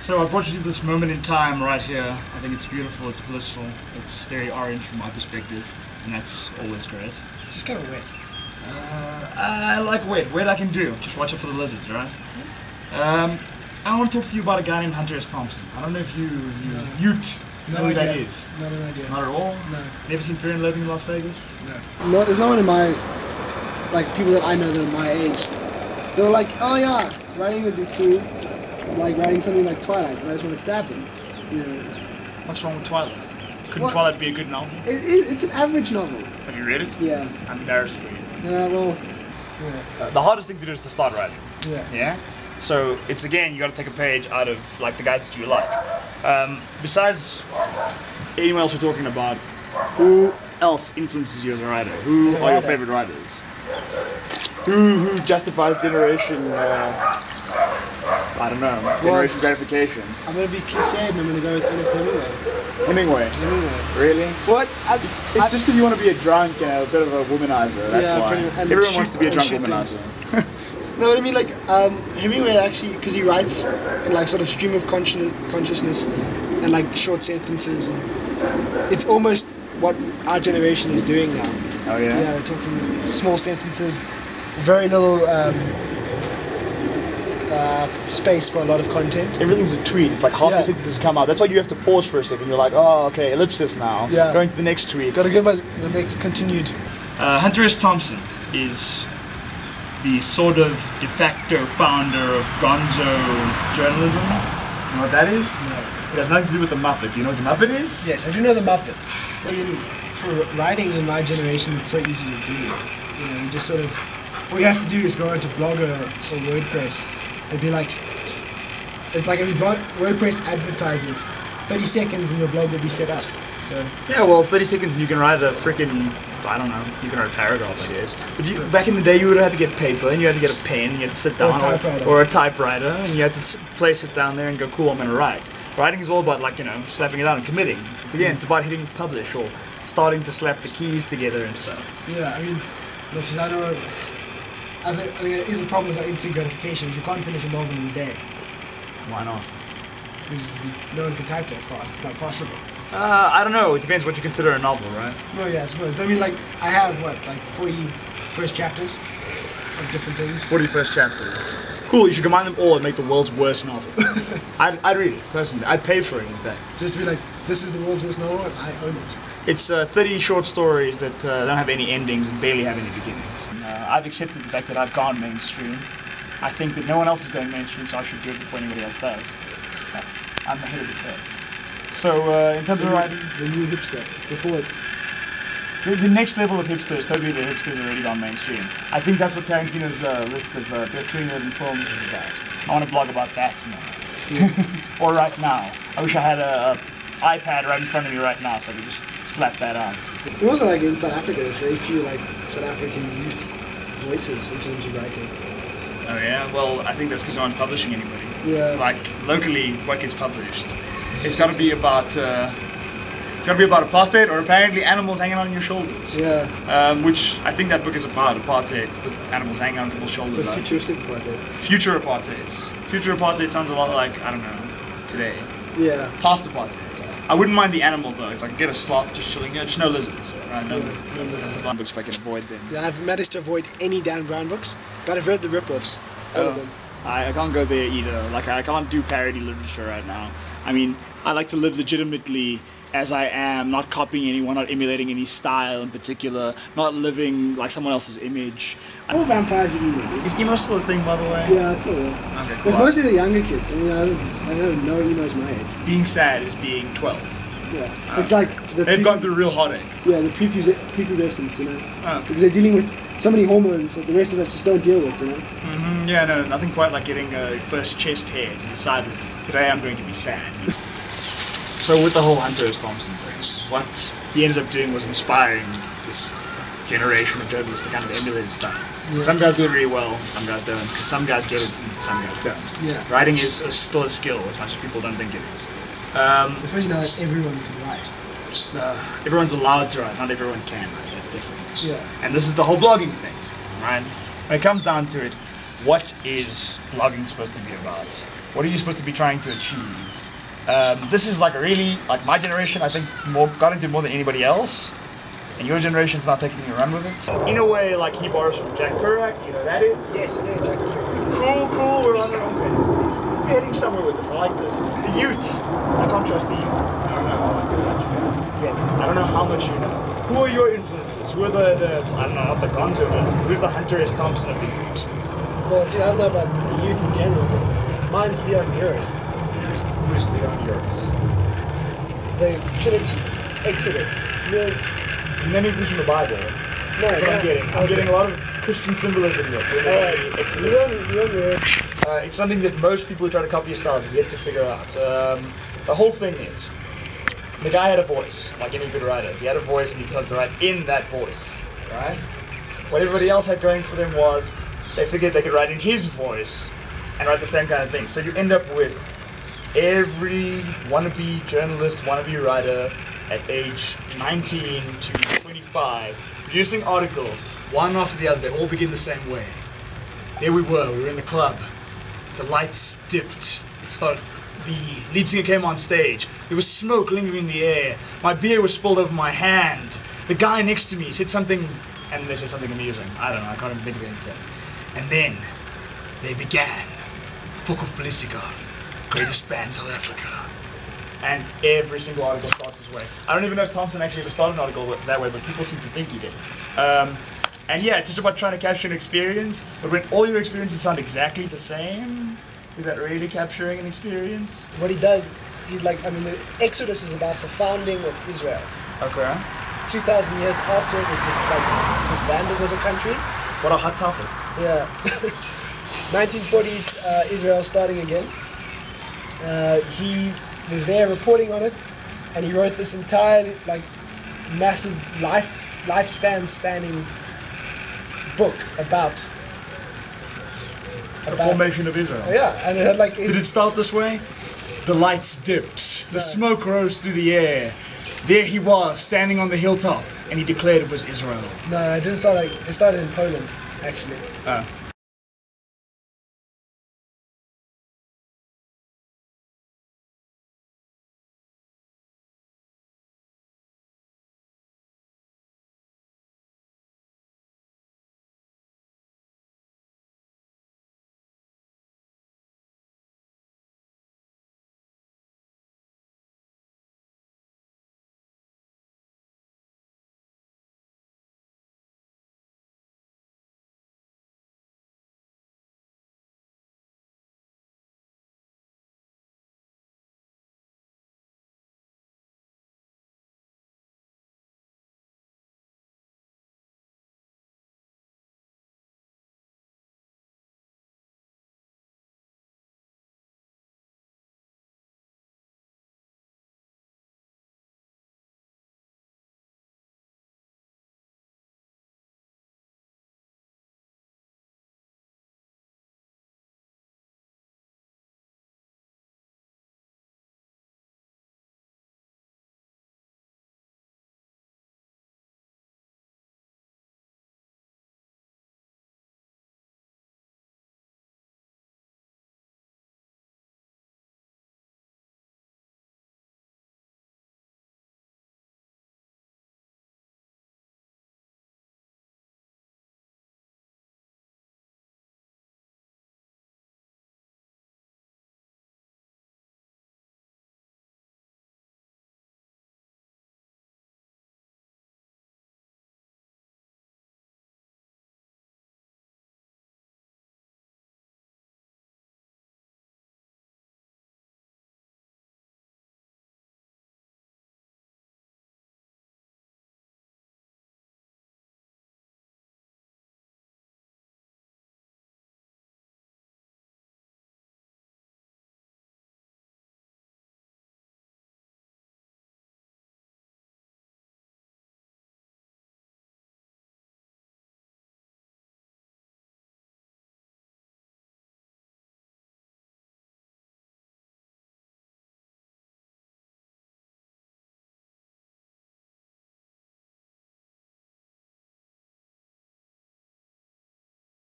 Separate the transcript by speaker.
Speaker 1: So I brought you to this moment in time right here. I think it's beautiful, it's blissful, it's very orange from my perspective, and that's always great.
Speaker 2: It's just kind of wet.
Speaker 1: I like wet. Wet I can do. Just watch out for the lizards, right? I want to talk to you about a guy named Hunter S Thompson. I don't know if you know who that is.
Speaker 2: Not an idea.
Speaker 1: Not at all?
Speaker 2: No.
Speaker 1: Never seen Fear and Loathing in Las Vegas?
Speaker 2: No, there's no one in my, like, people that I know that are my age. They were like, oh yeah, writing would be cool. Like writing something like Twilight, and I just want to stab them. You know.
Speaker 1: What's wrong with Twilight? Couldn't Twilight be a good novel?
Speaker 2: It's an average novel.
Speaker 1: Have you read it?
Speaker 2: Yeah.
Speaker 1: I'm embarrassed for you.
Speaker 2: Yeah, well, yeah.
Speaker 1: The hardest thing to do is to start writing.
Speaker 2: Yeah.
Speaker 1: Yeah? So it's again, you got to take a page out of like the guys that you like. Besides anyone else we're talking about, who else influences you as a writer? Who are your favorite writers? Who justifies generation? I don't know. Generation gratification.
Speaker 2: I'm gonna be cliched and I'm gonna go with Ernest
Speaker 1: Hemingway. Really?
Speaker 2: What?
Speaker 1: It's just because you want to be a drunk and a bit of a womanizer. That's why. Everyone wants to be a drunk womanizer.
Speaker 2: No, but I mean, like, Hemingway actually, because he writes in like sort of stream of consciousness and like short sentences. And it's almost what our generation is doing now.
Speaker 1: Oh yeah?
Speaker 2: Yeah, we're talking small sentences, very little space for a lot of content.
Speaker 1: Everything's a tweet. It's like half the sentences come out. That's why you have to pause for a second. You're like, oh, okay, ellipsis now.
Speaker 2: Yeah.
Speaker 1: Going to the next tweet.
Speaker 2: Gotta get the next continued.
Speaker 1: Hunter S Thompson is the sort of de facto founder of gonzo journalism. You know what that is?
Speaker 2: No.
Speaker 1: It has nothing to do with the Muppet. Do you know what the Muppet is?
Speaker 2: Yes, I do know the Muppet. I mean, for writing in my generation, it's so easy to do. You know, you just sort of, all you have to do is go onto Blogger or WordPress and be like, it's like, I mean, WordPress advertises 30 seconds and your blog will be set up. So
Speaker 1: yeah, well, 30 seconds and you can write a freaking, I don't know, you can write a paragraph, I guess. But back in the day, you would have to get paper, and you had to get a pen, you had to sit down, or a typewriter, and you had to place it down there and go, cool, I'm going to write. Writing is all about, like, you know, slapping it out and committing. It's about hitting publish or starting to slap the keys together and stuff.
Speaker 2: Yeah, I mean, that's just, I think it is a problem with instant gratification, is you can't finish a novel in a day.
Speaker 1: Why not?
Speaker 2: Because no one can type that fast, it's not possible.
Speaker 1: I don't know, it depends what you consider a novel, right?
Speaker 2: Well, yeah, I suppose. But I mean, like, I have, what, like 40 first chapters of different things?
Speaker 1: 40 first chapters. Cool, you should combine them all and make the world's worst novel. I'd read it, personally. I'd pay for it, in fact.
Speaker 2: Just be like, this is the world's worst novel, and I own it.
Speaker 1: It's 30 short stories that don't have any endings and barely have any beginnings. I've accepted the fact that I've gone mainstream. I think that no one else is going mainstream, so I should do it before anybody else does. I'm ahead of the curve. So, in terms of writing...
Speaker 2: The new hipster, before it's...
Speaker 1: The next level of hipsters, totally the hipsters already gone mainstream. I think that's what Tarantino's list of best 2011 films is about. I want to blog about that tomorrow. Yeah. Or right now. I wish I had a iPad right in front of me right now, so I could just slap that on.
Speaker 2: It also, like, in South Africa, there's very few, like, South African youth voices in terms of writing.
Speaker 1: Oh yeah? Well, I think that's because no one's publishing anybody.
Speaker 2: Yeah.
Speaker 1: Like, locally, what gets published? It's got to be about apartheid or apparently animals hanging on your shoulders.
Speaker 2: Yeah.
Speaker 1: Which I think that book is about apartheid with animals hanging on people's shoulders.
Speaker 2: But futuristic apartheid.
Speaker 1: Future apartheids. Future apartheid sounds a lot like, I don't know, today.
Speaker 2: Yeah.
Speaker 1: Past apartheid. I wouldn't mind the animal though. If I could get a sloth just chilling here, just no lizards. Right? No lizards. That's a fun books if I can avoid them.
Speaker 2: Yeah, I've managed to avoid any Dan Brown books, but I've read the rip-offs. All of them.
Speaker 1: I can't go there either. Like, I can't do parody literature right now. I mean, I like to live legitimately as I am, not copying anyone, not emulating any style in particular, not living like someone else's image.
Speaker 2: All vampires are emo.
Speaker 1: Is emo still a thing, by the way?
Speaker 2: Yeah, it's still real.
Speaker 1: Okay,
Speaker 2: cool. It's mostly the younger kids. I mean, I don't know emo's my age.
Speaker 1: Being sad is being 12.
Speaker 2: Yeah. It's like...
Speaker 1: They've gone through real heartache.
Speaker 2: Yeah, the prepubescence, you know. Because they're dealing with so many hormones that the rest of us just don't deal with, you know.
Speaker 1: Yeah, no, nothing quite like getting a first chest hair to decide that today I'm going to be sad. So with the whole Hunter S Thompson thing, what he ended up doing was inspiring this generation of journalists to kind of emulate his style. Yeah. Some guys do it really well, some guys don't, because some guys get it and some guys don't.
Speaker 2: Yeah.
Speaker 1: Writing is still a skill as much as people don't think it is.
Speaker 2: Especially now that everyone can write.
Speaker 1: Everyone's allowed to write, not everyone can write, that's different.
Speaker 2: Yeah.
Speaker 1: And this is the whole blogging thing, right? When it comes down to it, what is blogging supposed to be about? what are you supposed to be trying to achieve? This is like really, like my generation, I think got into more than anybody else. And your generation's not taking a run with it. In a way, like he borrows from Jack Kerouac, you know that is?
Speaker 2: Yes, I know Jack Kerouac.
Speaker 1: Cool, we're heading somewhere with this, I like this. The youth, I can't trust the youth. I don't know how I feel about you guys. I don't know how much you know. Who are your influences? Who are the I don't know, not the Gonzo, but who's the Hunter S Thompson of the youth?
Speaker 2: Well, I don't know about the youth in general, but mine's Leon Uris.
Speaker 1: Who's Leon Uris?
Speaker 2: The Trinity, Exodus.
Speaker 1: You know anything from the Bible?
Speaker 2: No,
Speaker 1: that's what I'm getting. I'm getting a lot of Christian symbolism here.
Speaker 2: Leon,
Speaker 1: it's something that most people who try to copy your style have yet to figure out. The whole thing is, the guy had a voice, like any good writer. He had a voice and he decided to write in that voice, right? What everybody else had going for them was, they figured they could write in his voice and write the same kind of thing. So you end up with every wannabe journalist, wannabe writer, at age 19 to 25, producing articles, one after the other. They all begin the same way. There we were in the club. The lights dipped. The lead singer came on stage. There was smoke lingering in the air. My beer was spilled over my hand. The guy next to me said something, and they said something amusing. I don't know, I can't even think of anything. And then they began. Folk of Politica, greatest band in South Africa. And every single article starts this way. I don't even know if Thompson actually ever started an article that way, but people seem to think he did. And yeah, it's just about trying to capture an experience, but when all your experiences sound exactly the same, is that really capturing an experience?
Speaker 2: What he does, he's like, I mean, the Exodus is about the founding of Israel.
Speaker 1: Okay.
Speaker 2: 2,000 years after it was disbanded as a country.
Speaker 1: What a hot topic.
Speaker 2: Yeah. 1940s Israel starting again. He was there reporting on it, and he wrote this entire massive lifespan spanning book about
Speaker 1: the formation of Israel.
Speaker 2: Yeah, and it had
Speaker 1: Did it start this way? The lights dipped, the smoke rose through the air. There he was, standing on the hilltop, and he declared it was Israel.
Speaker 2: No, it didn't start it started in Poland, actually.